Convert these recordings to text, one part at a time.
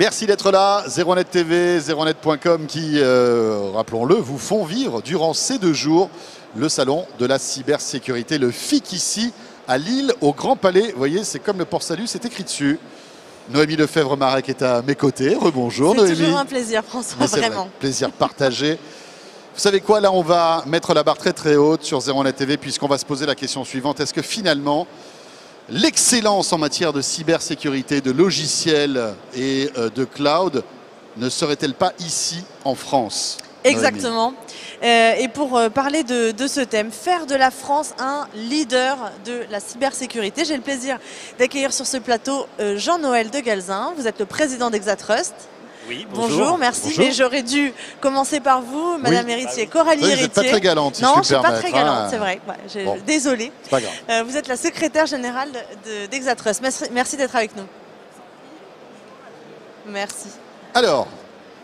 Merci d'être là. 0net TV, 0net.com qui, rappelons-le, vous font vivre durant ces 2 jours le salon de la cybersécurité, le FIC ici à Lille, au Grand Palais. Vous voyez, c'est comme le port-salut, c'est écrit dessus. Noémie Lefebvre-Marek est à mes côtés. Rebonjour Noémie. C'est toujours un plaisir, François, vraiment. Vrai, plaisir partagé. Vous savez quoi, là on va mettre la barre très très haute sur 0net TV puisqu'on va se poser la question suivante. Est-ce que finalement, l'excellence en matière de cybersécurité, de logiciels et de cloud ne serait-elle pas ici en France? Exactement. Et pour parler de ce thème, faire de la France un leader de la cybersécurité, j'ai le plaisir d'accueillir sur ce plateau Jean-Noël de Galzin. Vous êtes le président d'Exatrust. Oui, bonjour. Bonjour, merci. Bonjour. Mais j'aurais dû commencer par vous, Madame Héritier, Coralie Héritier. Vous n'êtes pas très galante, si non, je je puis ne me suis pas très permettre, galante, c'est vrai. Ouais, bon. Désolée. C'est pas grave. Vous êtes la secrétaire générale d'Exatrust. Merci d'être avec nous. Merci. Alors,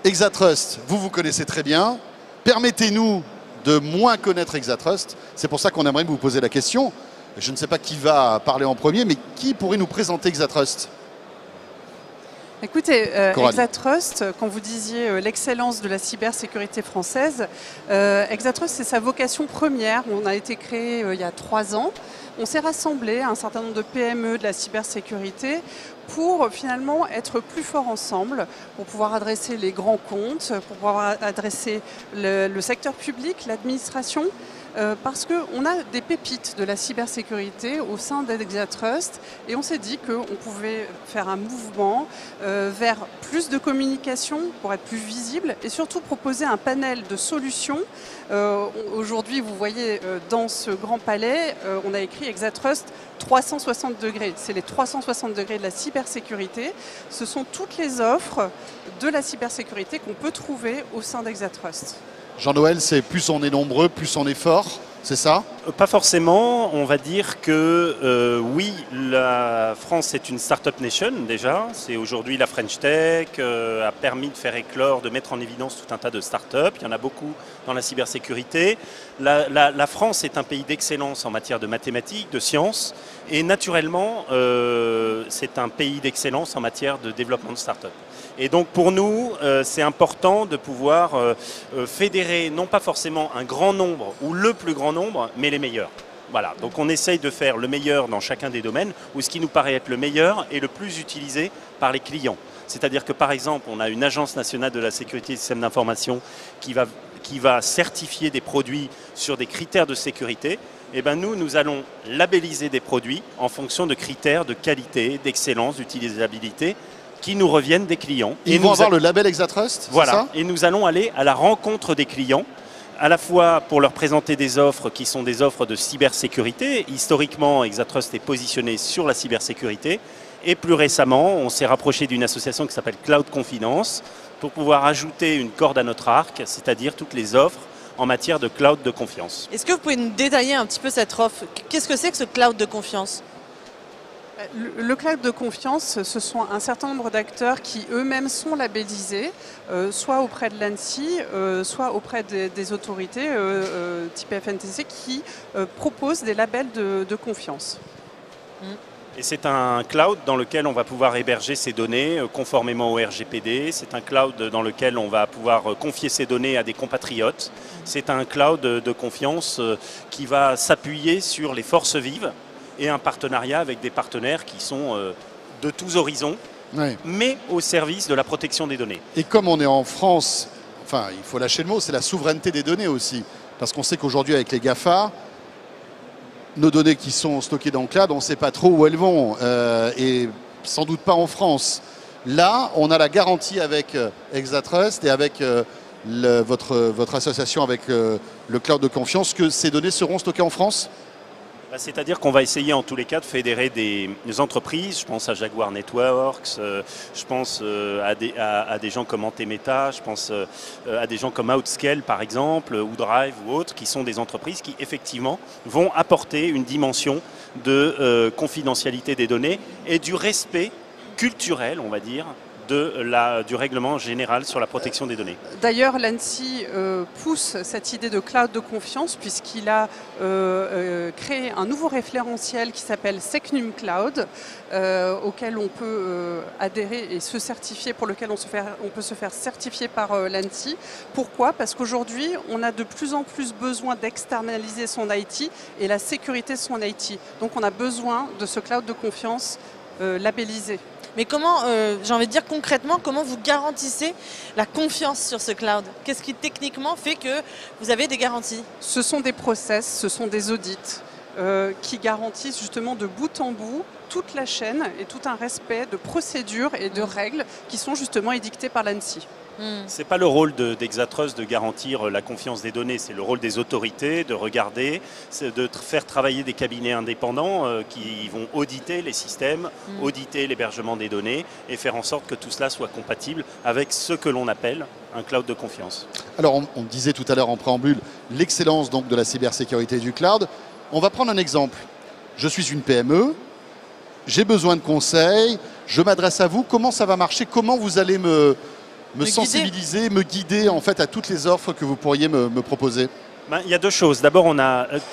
Exatrust, vous connaissez très bien. Permettez-nous de moins connaître Exatrust. C'est pour ça qu'on aimerait vous poser la question. Je ne sais pas qui va parler en premier, mais qui pourrait nous présenter Exatrust? Écoutez, Exatrust, quand vous disiez l'excellence de la cybersécurité française, Exatrust, c'est sa vocation première. On a été créé il y a 3 ans. On s'est rassemblé un certain nombre de PME de la cybersécurité pour finalement être plus forts ensemble, pour pouvoir adresser les grands comptes, pour pouvoir adresser le secteur public, l'administration, parce qu'on a des pépites de la cybersécurité au sein d'Exatrust et on s'est dit qu'on pouvait faire un mouvement vers plus de communication pour être plus visible et surtout proposer un panel de solutions. Aujourd'hui, vous voyez dans ce grand palais, on a écrit Exatrust 360 degrés. C'est les 360 degrés de la cybersécurité. Ce sont toutes les offres de la cybersécurité qu'on peut trouver au sein d'Exatrust. Jean-Noël, c'est plus on est nombreux, plus on est fort, c'est ça? Pas forcément. On va dire que oui, la France est une start-up nation déjà. C'est aujourd'hui la French Tech, a permis de faire éclore, de mettre en évidence tout un tas de start-up. Il y en a beaucoup dans la cybersécurité. La France est un pays d'excellence en matière de mathématiques, de sciences. Et naturellement, c'est un pays d'excellence en matière de développement de start-up. Et donc pour nous, c'est important de pouvoir fédérer non pas forcément un grand nombre ou le plus grand nombre, mais les meilleurs. Voilà, donc on essaye de faire le meilleur dans chacun des domaines où ce qui nous paraît être le meilleur est le plus utilisé par les clients. C'est-à-dire que par exemple, on a une agence nationale de la sécurité des systèmes d'information qui va certifier des produits sur des critères de sécurité. Et ben nous allons labelliser des produits en fonction de critères de qualité, d'excellence, d'utilisabilité qui nous reviennent des clients. Ils vont avoir le label Exatrust? Voilà, ça et nous allons aller à la rencontre des clients, à la fois pour leur présenter des offres qui sont des offres de cybersécurité. Historiquement, Exatrust est positionné sur la cybersécurité. Et plus récemment, on s'est rapproché d'une association qui s'appelle Cloud Confidence pour pouvoir ajouter une corde à notre arc, c'est-à-dire toutes les offres en matière de cloud de confiance. Est-ce que vous pouvez nous détailler un petit peu cette offre? Qu'est-ce que c'est que ce cloud de confiance? Le cloud de confiance, ce sont un certain nombre d'acteurs qui eux-mêmes sont labellisés, soit auprès de l'ANSSI, soit auprès des autorités type FNTC qui proposent des labels de confiance. Et c'est un cloud dans lequel on va pouvoir héberger ces données conformément au RGPD. C'est un cloud dans lequel on va pouvoir confier ces données à des compatriotes. C'est un cloud de confiance qui va s'appuyer sur les forces vives et un partenariat avec des partenaires qui sont de tous horizons, oui, mais au service de la protection des données. Et comme on est en France, enfin il faut lâcher le mot, c'est la souveraineté des données aussi. Parce qu'on sait qu'aujourd'hui avec les GAFA, nos données qui sont stockées dans le cloud, on ne sait pas trop où elles vont, et sans doute pas en France. Là, on a la garantie avec Exatrust et avec votre association avec le cloud de confiance que ces données seront stockées en France? C'est-à-dire qu'on va essayer en tous les cas de fédérer des entreprises. Je pense à Jaguar Networks, je pense à des gens comme Antemeta, je pense à des gens comme Outscale par exemple, ou Drive ou autres, qui sont des entreprises qui effectivement vont apporter une dimension de confidentialité des données et du respect culturel, on va dire, du règlement général sur la protection des données. D'ailleurs, l'ANSSI pousse cette idée de cloud de confiance puisqu'il a créé un nouveau référentiel qui s'appelle Secnum Cloud, auquel on peut adhérer et se certifier, pour lequel on peut se faire certifier par l'ANSSI. Pourquoi? Parce qu'aujourd'hui, on a de plus en plus besoin d'externaliser son IT et la sécurité de son IT. Donc on a besoin de ce cloud de confiance labellisé. Mais comment, j'ai envie de dire concrètement, comment vous garantissez la confiance sur ce cloud? Qu'est-ce qui techniquement fait que vous avez des garanties? Ce sont des process, ce sont des audits qui garantissent justement de bout en bout toute la chaîne et tout un respect de procédures et de règles qui sont justement édictées par l'ANSSI. Ce n'est pas le rôle d'Exatrust de garantir la confiance des données, c'est le rôle des autorités de regarder, de faire travailler des cabinets indépendants qui vont auditer les systèmes, auditer l'hébergement des données et faire en sorte que tout cela soit compatible avec ce que l'on appelle un cloud de confiance. Alors on disait tout à l'heure en préambule l'excellence donc de la cybersécurité du cloud. On va prendre un exemple. Je suis une PME, j'ai besoin de conseils, je m'adresse à vous, comment ça va marcher? Comment vous allez me sensibiliser, me guider en fait à toutes les offres que vous pourriez me proposer? Il y a deux choses. D'abord,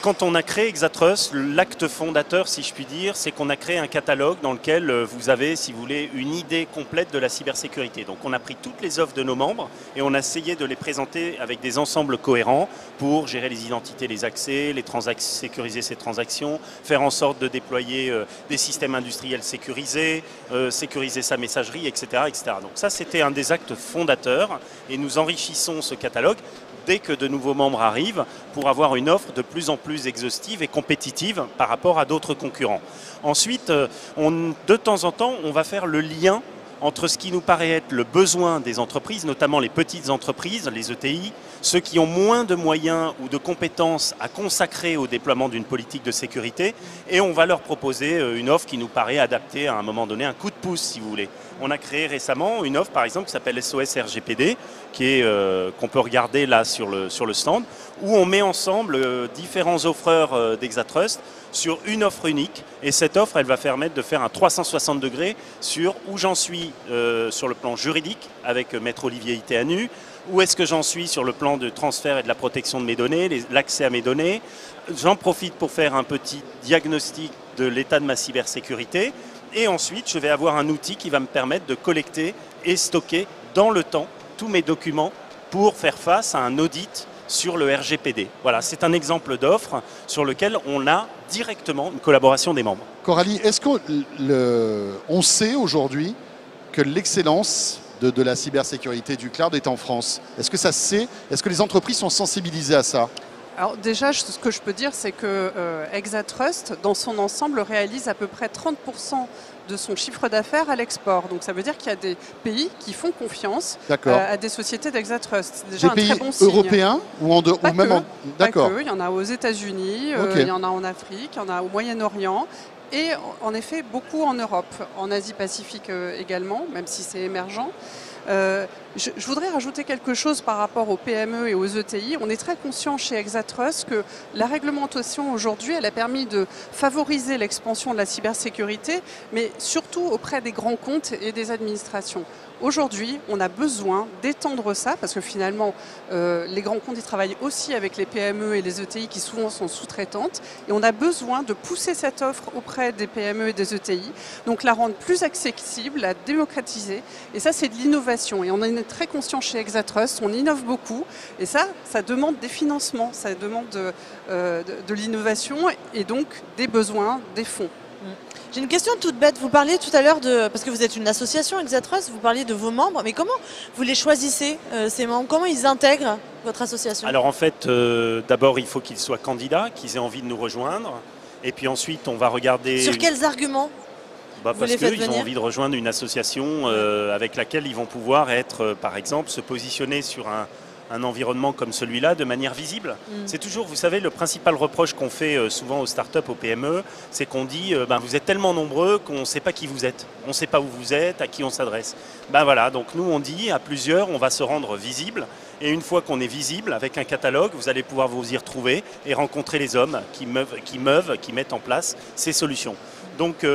quand on a créé Exatrust, l'acte fondateur, si je puis dire, c'est qu'on a créé un catalogue dans lequel vous avez, si vous voulez, une idée complète de la cybersécurité. Donc on a pris toutes les offres de nos membres et on a essayé de les présenter avec des ensembles cohérents pour gérer les identités, les accès, sécuriser ces transactions, faire en sorte de déployer des systèmes industriels sécurisés, sécuriser sa messagerie, etc., etc. Donc ça, c'était un des actes fondateurs et nous enrichissons ce catalogue dès que de nouveaux membres arrivent, pour avoir une offre de plus en plus exhaustive et compétitive par rapport à d'autres concurrents. Ensuite, de temps en temps, on va faire le lien entre ce qui nous paraît être le besoin des entreprises, notamment les petites entreprises, les ETI, ceux qui ont moins de moyens ou de compétences à consacrer au déploiement d'une politique de sécurité, et on va leur proposer une offre qui nous paraît adaptée à un moment donné, un coup de pouce si vous voulez. On a créé récemment une offre par exemple qui s'appelle SOS RGPD, qu'on peut regarder là sur le stand, où on met ensemble différents offreurs d'Exatrust sur une offre unique. Et cette offre, elle va permettre de faire un 360 degrés sur où j'en suis sur le plan juridique avec Maître Olivier Itéanu, où est-ce que j'en suis sur le plan de transfert et de la protection de mes données, l'accès à mes données. J'en profite pour faire un petit diagnostic de l'état de ma cybersécurité. Et ensuite, je vais avoir un outil qui va me permettre de collecter et stocker dans le temps tous mes documents pour faire face à un audit sur le RGPD. Voilà, c'est un exemple d'offre sur lequel on a directement une collaboration des membres. Coralie, est-ce qu'on sait aujourd'hui que l'excellence de la cybersécurité du cloud est en France? Est-ce que ça se sait? Est-ce que les entreprises sont sensibilisées à ça? Alors déjà, ce que je peux dire, c'est que Exatrust, dans son ensemble, réalise à peu près 30% de son chiffre d'affaires à l'export. Donc ça veut dire qu'il y a des pays qui font confiance à des sociétés d'Exatrust. C'est déjà des un très bon signe. Pays européens ou même D'accord. Il y en a aux États-Unis, il y en a en Afrique, il y en a au Moyen-Orient. Et en effet, beaucoup en Europe, en Asie-Pacifique également, même si c'est émergent. Je voudrais rajouter quelque chose par rapport aux PME et aux ETI. On est très conscient chez Exatrust que la réglementation aujourd'hui, elle a permis de favoriser l'expansion de la cybersécurité, mais surtout auprès des grands comptes et des administrations. Aujourd'hui, on a besoin d'étendre ça parce que finalement, les grands comptes ils travaillent aussi avec les PME et les ETI qui souvent sont sous-traitantes. Et on a besoin de pousser cette offre auprès des PME et des ETI, donc la rendre plus accessible, la démocratiser. Et ça, c'est de l'innovation. Et on est très conscient chez Exatrust, on innove beaucoup. Et ça demande des financements, ça demande de l'innovation et donc des besoins, des fonds. J'ai une question toute bête. Vous parliez tout à l'heure parce que vous êtes une association Exatrust, vous parliez de vos membres, mais comment vous les choisissez, ces membres? Comment ils intègrent votre association? Alors en fait, d'abord il faut qu'ils soient candidats, qu'ils aient envie de nous rejoindre, et puis ensuite on va regarder... Sur quels arguments parce qu'ils ont envie de rejoindre une association avec laquelle ils vont pouvoir être, par exemple, se positionner sur un environnement comme celui-là de manière visible. C'est toujours, vous savez, le principal reproche qu'on fait souvent aux startups, aux PME, c'est qu'on dit vous êtes tellement nombreux qu'on ne sait pas qui vous êtes. On ne sait pas où vous êtes, à qui on s'adresse. Voilà, donc nous on dit à plusieurs, on va se rendre visible. Et une fois qu'on est visible, avec un catalogue, vous allez pouvoir vous y retrouver et rencontrer les hommes qui mettent en place ces solutions. Donc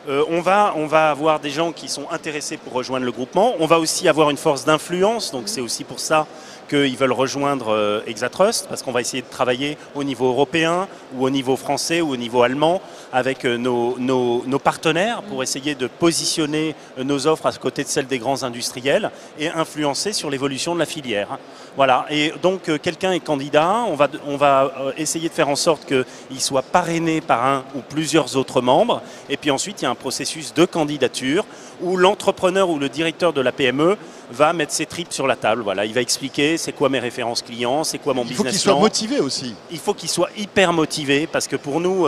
On va avoir des gens qui sont intéressés pour rejoindre le groupement. On va aussi avoir une force d'influence, donc c'est aussi pour ça qu'ils veulent rejoindre Exatrust, parce qu'on va essayer de travailler au niveau européen, ou au niveau français, ou au niveau allemand, avec nos partenaires, pour essayer de positionner nos offres à côté de celles des grands industriels, et influencer sur l'évolution de la filière. Voilà, et donc quelqu'un est candidat, on va essayer de faire en sorte qu'il soit parrainé par un ou plusieurs autres membres, et puis ensuite il y a un processus de candidature où l'entrepreneur ou le directeur de la PME va mettre ses tripes sur la table. Voilà, il va expliquer c'est quoi mes références clients, c'est quoi mon business plan. Il faut qu'il soit motivé aussi. Il faut qu'il soit hyper motivé, parce que pour nous,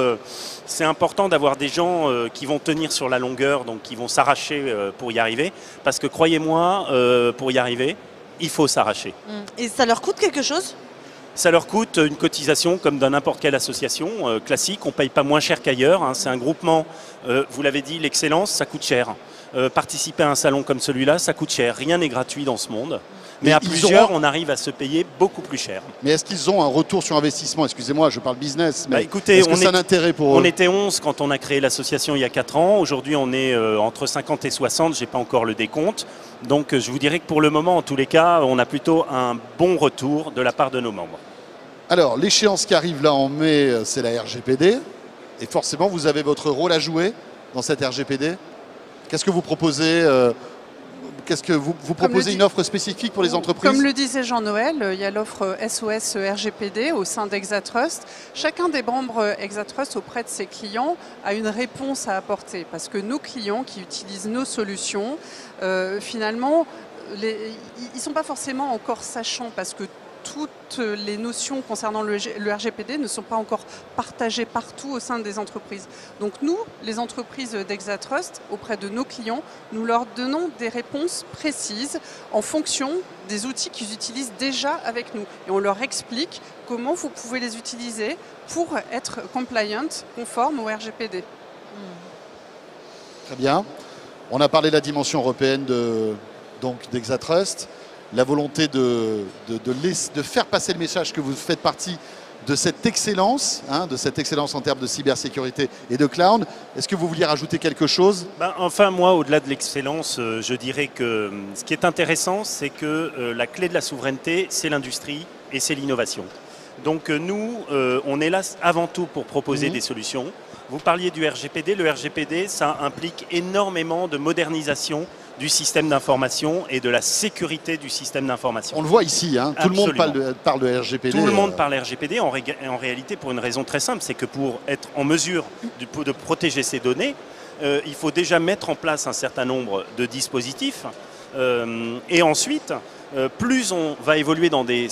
c'est important d'avoir des gens qui vont tenir sur la longueur, donc qui vont s'arracher pour y arriver, parce que croyez-moi, pour y arriver, il faut s'arracher. Et ça leur coûte quelque chose ? Ça leur coûte une cotisation comme dans n'importe quelle association classique. On ne paye pas moins cher qu'ailleurs. Hein. C'est un groupement, vous l'avez dit, l'excellence, ça coûte cher. Participer à un salon comme celui-là, ça coûte cher. Rien n'est gratuit dans ce monde. Mais à plusieurs, on arrive à se payer beaucoup plus cher. Mais est-ce qu'ils ont un retour sur investissement? Excusez-moi, je parle business, mais écoutez, est-ce que c'est un intérêt pour eux? On était 11 quand on a créé l'association il y a 4 ans. Aujourd'hui, on est entre 50 et 60. Je n'ai pas encore le décompte. Donc, je vous dirais que pour le moment, en tous les cas, on a plutôt un bon retour de la part de nos membres. Alors, l'échéance qui arrive là en mai, c'est la RGPD. Et forcément, vous avez votre rôle à jouer dans cette RGPD. Qu'est-ce que vous proposez Qu'est-ce que vous proposez une offre spécifique pour les entreprises? Comme le disait Jean-Noël, il y a l'offre SOS RGPD au sein d'Exatrust. Chacun des membres Exatrust auprès de ses clients a une réponse à apporter, parce que nos clients qui utilisent nos solutions, finalement, ils ne sont pas forcément encore sachants, parce que toutes les notions concernant le RGPD ne sont pas encore partagées partout au sein des entreprises. Donc nous, les entreprises d'Exatrust, auprès de nos clients, nous leur donnons des réponses précises en fonction des outils qu'ils utilisent déjà avec nous. Et on leur explique comment vous pouvez les utiliser pour être compliant, conforme au RGPD. Très bien. On a parlé de la dimension européenne d'Exatrust. La volonté de faire passer le message que vous faites partie de cette excellence en termes de cybersécurité et de cloud. Est-ce que vous vouliez rajouter quelque chose? Enfin, moi, au-delà de l'excellence, je dirais que ce qui est intéressant, c'est que la clé de la souveraineté, c'est l'industrie et c'est l'innovation. Donc nous, on est là avant tout pour proposer des solutions. Vous parliez du RGPD. Le RGPD, ça implique énormément de modernisation du système d'information et de la sécurité du système d'information. On le voit ici, hein, tout le monde parle de RGPD. Tout le monde parle RGPD en réalité pour une raison très simple, c'est que pour être en mesure de protéger ces données, il faut déjà mettre en place un certain nombre de dispositifs et ensuite, plus on va évoluer dans des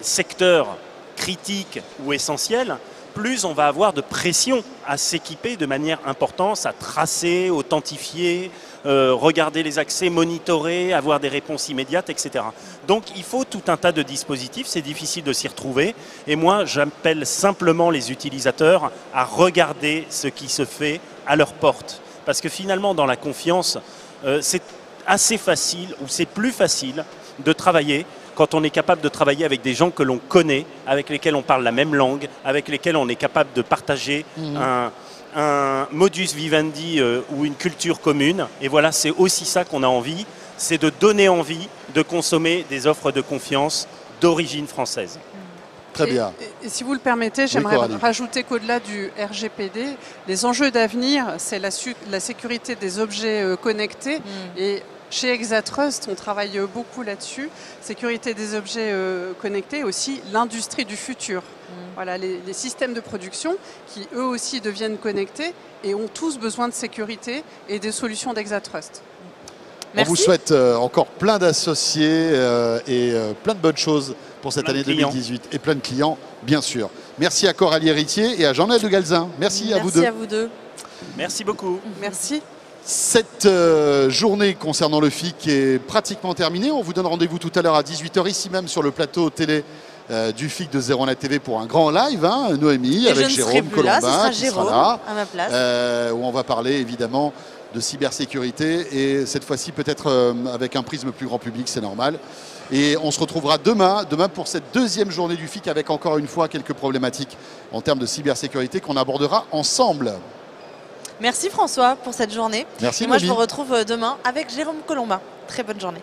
secteurs critiques ou essentiels, plus on va avoir de pression à s'équiper de manière importante, à tracer, authentifier, regarder les accès, monitorer, avoir des réponses immédiates, etc. Donc il faut tout un tas de dispositifs, c'est difficile de s'y retrouver. Et moi, j'appelle simplement les utilisateurs à regarder ce qui se fait à leur porte. Parce que finalement, dans la confiance, c'est assez facile, ou c'est plus facile de travailler quand on est capable de travailler avec des gens que l'on connaît, avec lesquels on parle la même langue, avec lesquels on est capable de partager un modus vivendi ou une culture commune. Et voilà, c'est aussi ça qu'on a envie, c'est de donner envie de consommer des offres de confiance d'origine française. Très bien. Et si vous le permettez, j'aimerais rajouter qu'au-delà du RGPD, les enjeux d'avenir, c'est la sécurité des objets connectés. Et chez Exatrust, on travaille beaucoup là-dessus. Sécurité des objets connectés, aussi l'industrie du futur. Voilà, les systèmes de production qui eux aussi deviennent connectés et ont tous besoin de sécurité et des solutions d'Exatrust. On vous souhaite encore plein d'associés et plein de bonnes choses pour cette année 2018 et plein de clients, bien sûr. Merci à Coralie Héritier et à Jean-Noël de Galzin. Merci à vous deux. Merci à vous deux. Merci beaucoup. Merci. Cette journée concernant le FIC est pratiquement terminée. On vous donne rendez-vous tout à l'heure à 18 h ici même sur le plateau télé du FIC de 01net TV pour un grand live, hein, Noémie, avec Jérôme Colombin qui sera là, à ma place. où on va parler évidemment de cybersécurité et cette fois-ci peut-être avec un prisme plus grand public, c'est normal. Et on se retrouvera demain pour cette deuxième journée du FIC avec encore une fois quelques problématiques en termes de cybersécurité qu'on abordera ensemble. Merci François pour cette journée. Merci Et moi, je Noémie. vous retrouve demain avec Jérôme Colombin. Très bonne journée.